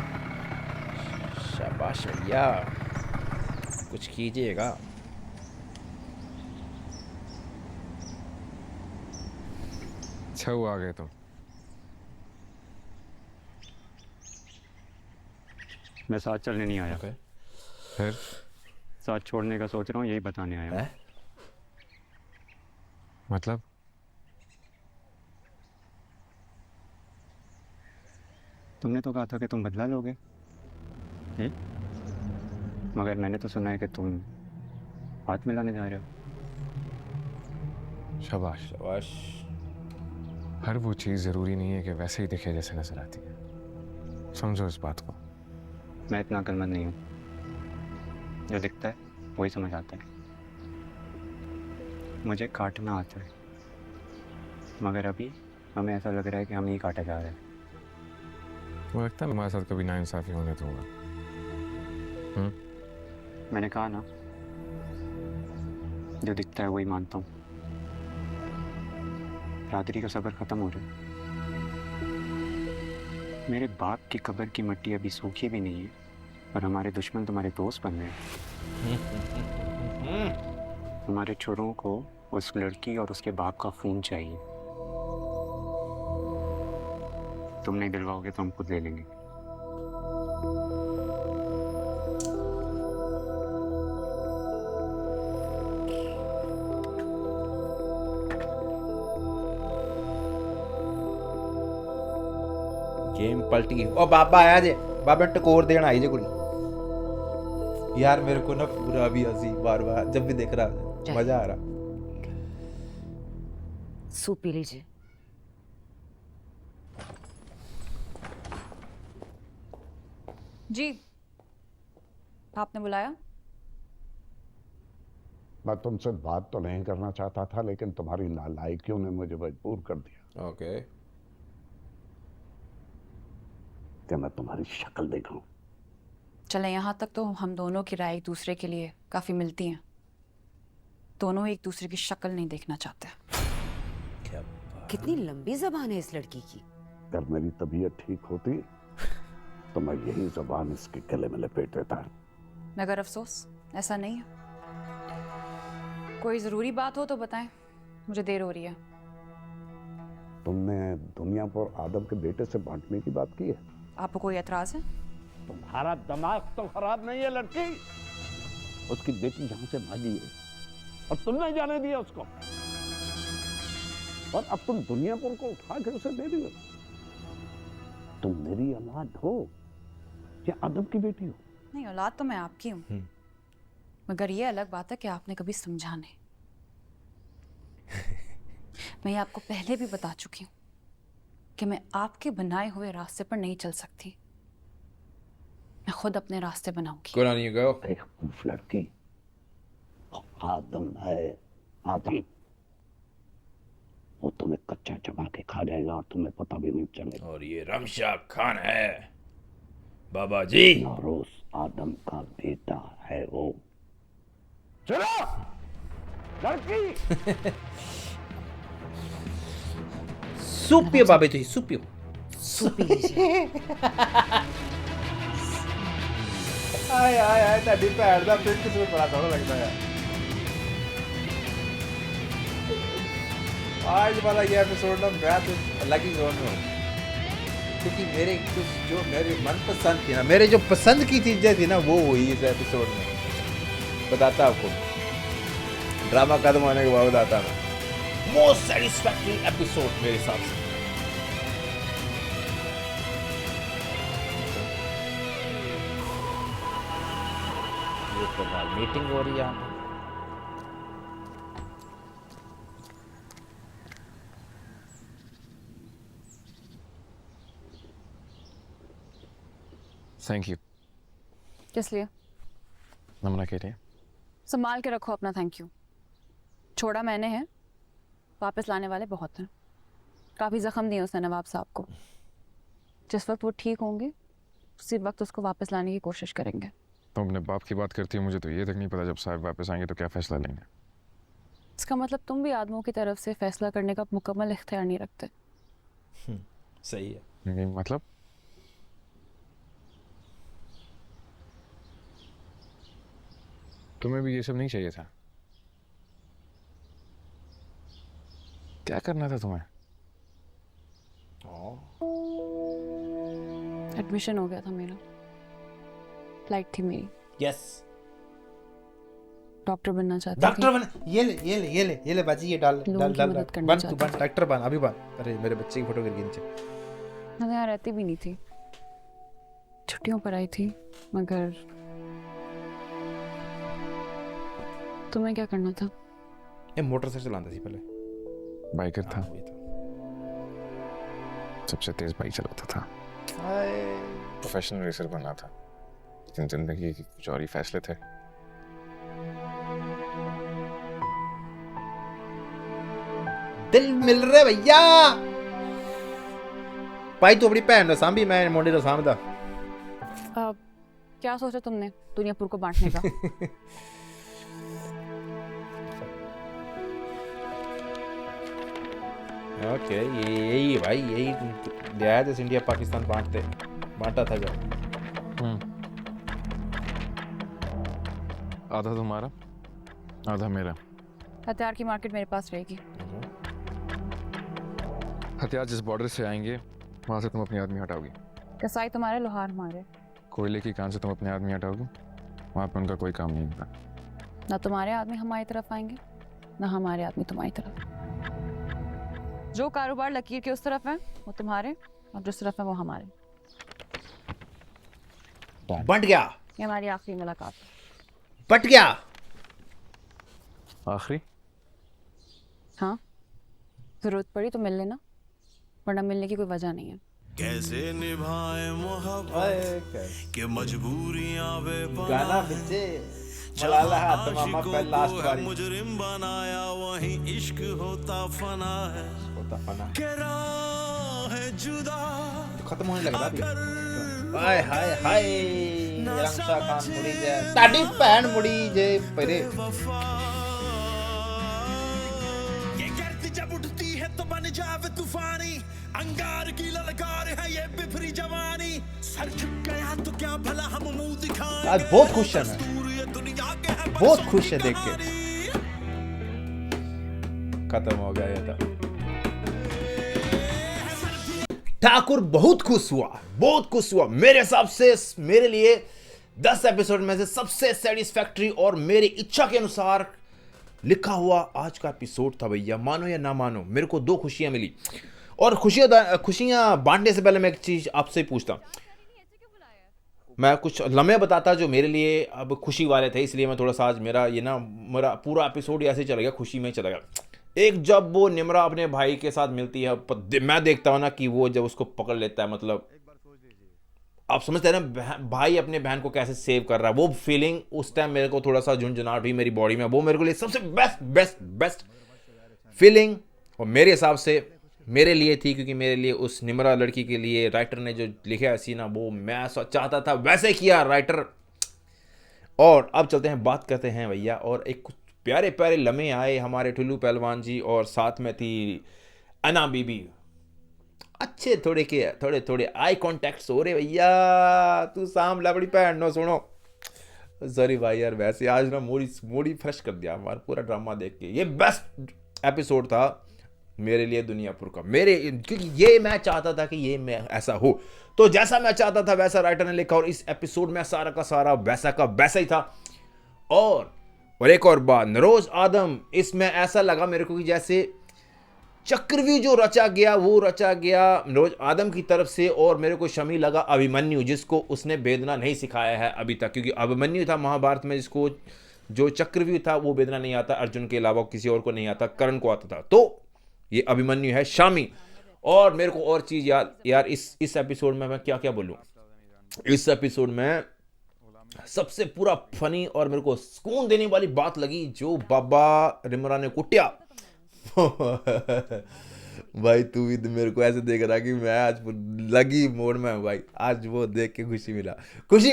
शाबाश भैया, कुछ कीजिएगा। अच्छा हुआ आ गए तो। मैं साथ चलने नहीं आया। फिर साथ छोड़ने का सोच रहा हूँ, यही बताने आया हूँ। मतलब? तुमने तो कहा था कि तुम बदला लोगे, मगर मैंने तो सुना है कि तुम हाथ मिलाने जा रहे हो। शाबाश शाबाश। हर वो चीज़ ज़रूरी नहीं है कि वैसे ही दिखे जैसे नजर आती है। समझो इस बात को। मैं इतना अक्लमंद नहीं हूँ। जो दिखता है वही समझ आता है। मुझे काटना आता है, मगर अभी हमें ऐसा लग रहा है कि हम ही काटे जा रहे हैं। वो लगता है हमारे साथ कभी नाइंसाफी होने तो होगा। मैंने कहा ना, जो दिखता है वही मानता हूँ। रात्रि का सब्र खत्म हो रहा है। मेरे बाप की कब्र की मिट्टी अभी सूखी भी नहीं है और हमारे दुश्मन तुम्हारे दोस्त बन गए। हमारे छोरों को उस लड़की और उसके बाप का खून चाहिए। तुम नहीं दिलवाओगे तो हम खुद ले लेंगे। गेम पलट गई। ओ बाबा आया जे, बाबा टकोर देना आई जे कुड़ी। यार मेरे को ना पूरा भी हंसी बार बार जब भी देख रहा, मजा आ रहा। सूप पी लीजिए। जी, आपने बुलाया? मैं तुमसे बात तो नहीं करना चाहता था, लेकिन तुम्हारी नालायकियों ने मुझे मजबूर कर दिया। ओके। क्या मैं तुम्हारी शक्ल देखूं? चले, यहाँ तक तो हम दोनों की राय एक दूसरे के लिए काफी मिलती हैं। दोनों एक दूसरे की शक्ल नहीं देखना चाहते। कितनी लंबी जबान है इस लड़की की। अगर मेरी तबीयत ठीक होती तो मैं यही जबान इसके गले में लपेट देता। मगर अफसोस ऐसा नहीं है। कोई जरूरी बात हो तो बताएं, मुझे देर हो रही है। तुमने दुनिया पर आदम के बेटे से बांटने की बात की है? आपको कोई एतराज है? तुम्हारा दिमाग तो खराब नहीं है लड़की? उसकी बेटी यहाँ से भागी है और तुमने जाने दिया उसको। और अब तुम दुनियापुर को उठा के उसे दे दियो। तुम मेरी औलाद हो या आदम की बेटी हो? नहीं, औलाद तो मैं आपकी हूँ, मगर ये अलग बात है कि आपने कभी समझा नहीं। मैं ये आपको पहले भी बता चुकी हूँ कि मैं आपके बनाए हुए रास्ते पर नहीं चल सकती। मैं खुद अपने रास्ते बनाऊंगी। Good on you, girl. बेवकूफ लड़की। आदम है, आदम। वो तुम्हें कच्चा चबा के खा जाएगा और तुम्हें पता भी नहीं चलेगा। और ये रमशा खान है बाबा जी। नौरोज आदम का बेटा है वो। चलो लड़की। सूप पियो बाबे जी, सूप पियो। सूप पी लीजिए। आय आय आय ਤੁਹਾਡੀ ਭੈਣ ਦਾ ਪਿੰਡ ਕਿਸ ਨੂੰ ਬੜਾ ਸੋਹਣਾ ਲੱਗਦਾ ਹੈ। आज वाला ये एपिसोड ना मैं तो अलग ही जोन में हूँ, क्योंकि मेरे कुछ जो मेरे मनपसंद थी ना, मेरे जो पसंद की चीजें थी ना, वो हुई इस एपिसोड में। बताता आपको, ड्रामा खत्म होने के बाद बताता मैं। मोस्ट सेटिस्फैक्टरी एपिसोड मेरे हिसाब से। ये तो मीटिंग हो रही है यहाँ पे। Thank you. किस लिए? नमना के लिए। संभाल के रखो अपना थैंक यू। छोड़ा मैंने है, वापस लाने वाले बहुत हैं। काफ़ी ज़ख्म दिए उसने नवाब साहब को। जिस वक्त वो ठीक होंगे उसी वक्त उसको वापस लाने की कोशिश करेंगे। तुम अपने बाप की बात करती हो, मुझे तो ये तक नहीं पता जब साहब वापस आएंगे तो क्या फैसला लेंगे। इसका मतलब तुम भी आदमों की तरफ से फैसला करने का मुकम्मल इख्तियार नहीं रखते। सही है। ये मतलब तुम्हें भी ये सब नहीं चाहिए था? क्या करना था तुम्हें? एडमिशन हो गया था मेरा, फ्लाइट थी मेरी। यस। डॉक्टर बनना चाहती डॉक्टर बन। ये ले बाजी, ये डाल लोगों डाल की डाल मदद डाल। करना बन तू चाहती बन, डॉक्टर बन, अभी बन। अरे मेरे बच्चे की फोटो गिर गई नीचे। मैं तो यहाँ रहती भी नहीं थी, छुट्टियों पर आई थी। मगर तुम्हें क्या करना था? ये मोटर से चलाता थी पहले। बाइकर था, सबसे तेज बाइक चलाता था। प्रोफेशनल रेसर बनना था, लेकिन जिंदगी के कुछ और ही फैसले थे। दिल मिल रहे भैया। भाई तू अपनी भैन दा सांभी, मैं मुंडे दा सांभदा। क्या सोचा तुमने दुनियापुर को बांटने का? ओके, यही भाई, यही लिया है इंडिया पाकिस्तान बांटा था जब। आधा तुम्हारा, आधा मेरा। हथियार की मार्केट मेरे पास रहेगी। हथियार जिस बॉर्डर से आएंगे वहां से तुम अपने आदमी हटाओगी। कसाई तुम्हारे, लोहार हमारे। कोयले की कान से तुम अपने आदमी हटाओगे, वहां पर उनका कोई काम नहीं होगा। ना तुम्हारे आदमी हमारी तरफ आएंगे, ना हमारे आदमी तुम्हारी तरफ। जो कारोबार लकीर के उस तरफ है वो तुम्हारे, और जिस तरफ है वो हमारे। बंट गया। ये हमारी आखिरी मुलाकात। बट गया। आखिरी? हाँ, जरूरत पड़ी तो मिल लेना, वरना मिलने की कोई वजह नहीं है। कैसे निभाए मोहब्बत के मजबूरियां गाना बजे मलाला हाथ मामा पहले लास्ट बारी मुजरिम बनाया, वही इश्क होता फना है, होता फना के राह है जुदा खत्म होने लगा अभी। हाय हाय हाय, रमशा खान मुड़ी जे, ताड़ी भैन मुड़ी जे परे। ये गिरती जब उठती है तो बन जावे तूफानी, अंगार की ललकार है ये बिफरी जवानी, सर झुक गया तो क्या भला हम मुंह दिखाएं। आज बहुत खुश है मैं, बहुत खुश है देख के। खत्म हो गया ये तो। ठाकुर बहुत खुश हुआ, बहुत खुश हुआ। मेरे हिसाब से मेरे लिए 10 एपिसोड में से सबसे सेटिस्फैक्टरी और मेरी इच्छा के अनुसार लिखा हुआ आज का एपिसोड था भैया, मानो या ना मानो मेरे को 2 खुशियां मिली। और खुशियां बांटने से पहले मैं एक चीज आपसे पूछता, मैं कुछ लम्हे बताता जो मेरे लिए अब खुशी वाले थे, इसलिए मैं थोड़ा सा आज मेरा पूरा एपिसोड ऐसे चला गया, खुशी में चला गया। एक जब वो निम्रा अपने भाई के साथ मिलती है, मैं देखता हूँ ना कि वो जब उसको पकड़ लेता है, मतलब आप समझते हैं ना भाई अपने बहन को कैसे सेव कर रहा है, वो फीलिंग उस टाइम मेरे को थोड़ा सा झुंझुनाहट हुई मेरी बॉडी में। वो मेरे को लिए सबसे बेस्ट फीलिंग और मेरे हिसाब से मेरे लिए थी, क्योंकि मेरे लिए उस निम्रा लड़की के लिए राइटर ने जो लिखा है सीना, वो मैं चाहता था वैसे किया राइटर। और अब चलते हैं, बात करते हैं भैया, और एक कुछ प्यारे प्यारे लम्हे आए हमारे ठुल्लू पहलवान जी और साथ में थी अना बीबी। अच्छे थोड़े आई कॉन्टेक्ट हो रहे भैया, तू सांभला बड़ी भैन नो सुनो। सॉरी भाई यार, वैसे आज ना मूडी फ्रेश कर दिया हमारा पूरा ड्रामा देख के। ये बेस्ट एपिसोड था मेरे लिए दुनियापुर का, क्योंकि ये मैं चाहता था कि ये मैं ऐसा हो, तो जैसा मैं चाहता था वैसा राइटर ने लिखा, और इस एपिसोड में सारा का सारा वैसा का वैसा ही था। और एक और बात, नरोज आदम, इसमें ऐसा लगा मेरे को कि जैसे चक्रव्यूह जो रचा गया वो रचा गया नरोज आदम की तरफ से, और मेरे को शमी लगा अभिमन्यु, जिसको उसने वेदना नहीं सिखाया है अभी तक, क्योंकि अभिमन्यु था महाभारत में जिसको जो चक्रव्यूह था वो वेदना नहीं आता, अर्जुन के अलावा किसी और को नहीं आता, कर्ण को आता था, तो ये अभिमन्यु है शामी। और मेरे को और चीज यार इस एपिसोड में मैं क्या क्या बोलूं, इस एपिसोड में सबसे पूरा फनी और मेरे को सुकून देने वाली बात लगी जो बाबा रिमरा ने कुटिया। भाई तू भी मेरे को ऐसे देख रहा कि मैं आज लगी मोड में हूं भाई, आज वो देख के खुशी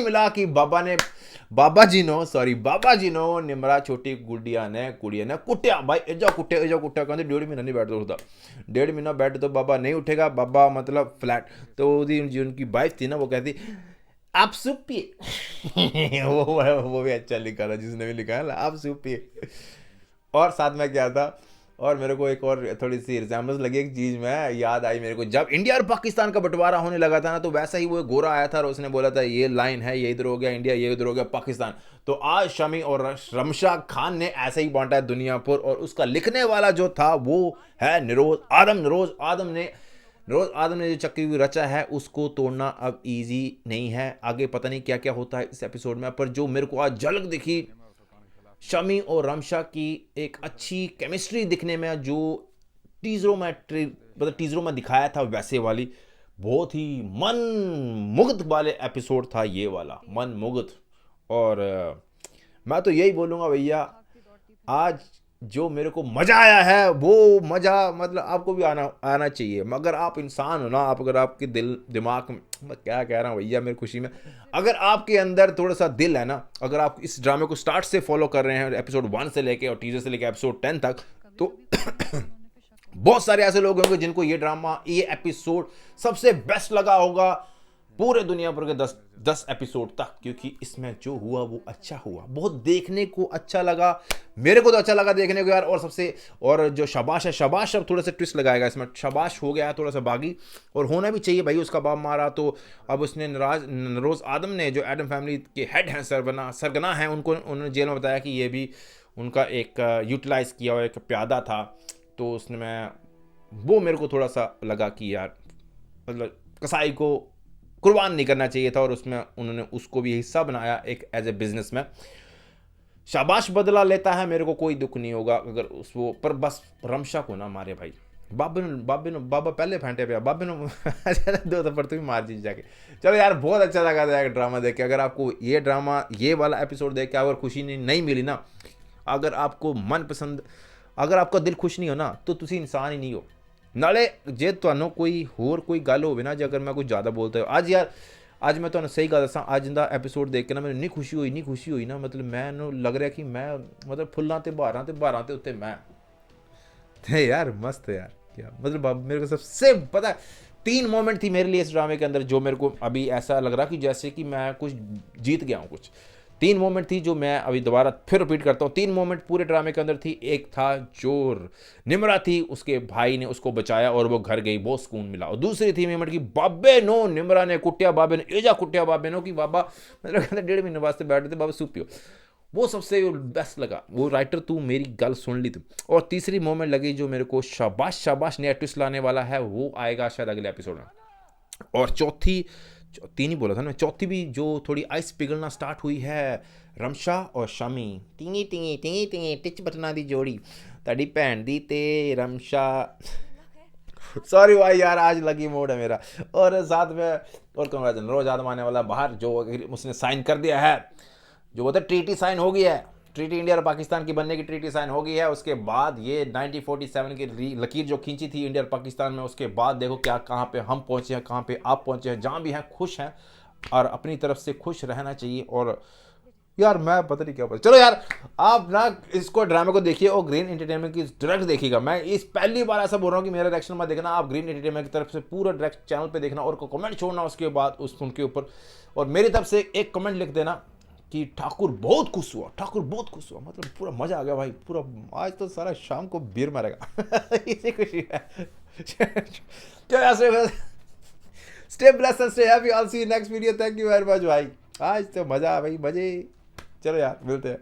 मिला कि बाबा जी नो निमरा छोटी कुड़िया ने कुटिया भाई, एजा कुटिया कहते 1.5 महीना नहीं बैठ होता, 1.5 महीना बैठ तो बाबा नहीं उठेगा, बाबा मतलब फ्लैट। तो उनकी वाइफ थी ना, वो कहती आप सूप पिए। वो भी अच्छा लिखा था जिसने भी लिखा है ना, आप सूप पिए। और साथ में क्या था, और मेरे को एक और थोड़ी सी रिजेम्बलेंस लगी, एक चीज़ में याद आई मेरे को, जब इंडिया और पाकिस्तान का बंटवारा होने लगा था ना, तो वैसा ही वो गोरा आया था और उसने बोला था ये लाइन है, ये इधर हो गया इंडिया, ये इधर हो गया पाकिस्तान। तो आज शमी और रमशा खान ने ऐसे ही बांटा है दुनियापुर, और उसका लिखने वाला जो था वो है नरोज आदम ने जो चक्रव्यूह रचा है उसको तोड़ना अब इजी नहीं है। आगे पता नहीं क्या क्या होता है इस एपिसोड में, पर जो मेरे को आज झलक दिखी शमी और रमशा की एक अच्छी केमिस्ट्री दिखने में, जो टीजरों में दिखाया था वैसे वाली, बहुत ही मन मुग्ध वाले एपिसोड था ये वाला, मन मुग्ध। और मैं तो यही बोलूँगा भैया, आज जो मेरे को मज़ा आया है वो मज़ा मतलब आपको भी आना चाहिए, मगर आप इंसान हो ना, अगर आपके दिमाग में, मैं क्या कह रहा हूँ भैया मेरी खुशी में, अगर आपके अंदर थोड़ा सा दिल है ना, अगर आप इस ड्रामे को स्टार्ट से फॉलो कर रहे हैं एपिसोड 1 से लेके और टीजर से लेके एपिसोड 10 तक, तो बहुत सारे ऐसे लोग होंगे जिनको ये ड्रामा, ये एपिसोड सबसे बेस्ट लगा होगा पूरे दुनिया भर के 10 एपिसोड तक, क्योंकि इसमें जो हुआ वो अच्छा हुआ, बहुत देखने को अच्छा लगा, मेरे को तो अच्छा लगा देखने को यार। और जो शाबाश अब थोड़ा सा ट्विस्ट लगाएगा इसमें, शाबाश हो गया है थोड़ा सा बागी, और होना भी चाहिए भाई, उसका बाप मारा तो अब उसने नरोज आदम ने जो एडम फैमिली के हेड हैं, सरगना हैं, उन्होंने जेल में बताया कि ये भी उनका एक यूटिलाइज किया हुआ एक प्यादा था, तो उसने वो मेरे को थोड़ा सा लगा कि यार मतलब कसाई को कुर्बान नहीं करना चाहिए था, और उसमें उन्होंने उसको भी हिस्सा बनाया एक एज ए बिजनेस में। शाबाश बदला लेता है, मेरे को कोई दुख नहीं होगा अगर वो, पर बस रमशा को ना मारे भाई, बाबा पहले फेंटे पे बाबे दो थप्पड़ तो भी मार दीजिए जाके। चलो यार बहुत अच्छा लगा था ड्रामा देख के। अगर आपको ये ड्रामा ये वाला एपिसोड देख के अगर खुशी नहीं मिली ना, अगर आपको मनपसंद, अगर आपका दिल खुश नहीं हो ना, तो तुसी इंसान ही नहीं हो। नाले जे तुहानू कोई होर कोई गल होवे ना, जे अगर मैं कुछ ज़्यादा बोलता हूँ आज मैं तुहानू सही गल दसां, अज दा एपिसोड देख के ना मैंने इन्नी खुशी हुई ना, मतलब मैनू लग रहा कि मैं मतलब फुल्लां ते बहारां ते उत्ते मैं ते यार मस्त है यार, क्या मतलब मेरे को सबसे पता है 3 मोमेंट थी मेरे लिए इस ड्रामे के अंदर जो मेरे को अभी ऐसा लग रहा कि जैसे कि मैं कुछ जीत गया हूँ कुछ। 3 मोमेंट थी जो मैं अभी दोबारा फिर रिपीट करता हूँ। 3 मोमेंट पूरे ड्रामे के अंदर थी। एक था जो निम्रा थी, उसके भाई ने उसको बचाया और वो घर गई, बहुत सुकून मिला। और दूसरी थी मोमेंट की बाबे नो निम्रा ने कुटिया बाबे ने एजा कुटिया बाबे नो कि बाबा मतलब कहते 1.5 महीने वास्ते बैठे थे बाबा सूप पियो। वो सबसे बेस्ट लगा। वो राइटर तू मेरी गल सुन ली तू। और तीसरी मोमेंट लगी जो मेरे को शाबाश शाबाश नया ट्विस्ट लाने वाला है, वो आएगा शायद अगले एपिसोड में। और चौथी, तीन ही बोला था ना, चौथी भी जो थोड़ी आइस पिघलना स्टार्ट हुई है, रमशा और शमी टिंगी टिंगी टिंगी टिंगी टिच बटना दी जोड़ी तड़ी भैन दी ते रमशा सॉरी भाई यार, आज लगी मोड है मेरा। और साथ में और कौन रोज आदम आने वाला बाहर, जो उसने साइन कर दिया है, जो बोलते ट्रीटी साइन हो गई है, ट्रीटी इंडिया और पाकिस्तान की बनने की ट्रीटी साइन हो गई है। उसके बाद ये 1947 की लकीर जो खींची थी इंडिया और पाकिस्तान में, उसके बाद देखो क्या कहाँ पे हम पहुँचे हैं, कहाँ पे आप पहुँचे हैं। जहाँ भी हैं खुश हैं और अपनी तरफ से खुश रहना चाहिए। और यार मैं पता नहीं क्या बोल, चलो यार आप ना इसको ड्रामे को देखिए और ग्रीन एंटरटेनमेंट की डायरेक्ट देखिएगा। मैं इस पहली बार ऐसा बोल रहा हूँ कि मेरा रिएक्शन मत देखना, आप ग्रीन एंटरटेनमेंट की तरफ से पूरा डायरेक्ट चैनल पे देखना और कमेंट छोड़ना उसके बाद उनके ऊपर। और मेरी तरफ से एक कमेंट लिख देना कि ठाकुर बहुत खुश हुआ, ठाकुर बहुत खुश हुआ, मतलब पूरा मजा आ गया भाई, पूरा आज तो सारा शाम को बीर मारेगा इसी खुशी है। Stay blessed and stay happy, I will see you next video. Thank you very much भाई, आज तो मजा भाई, मजे। चलो यार मिलते हैं।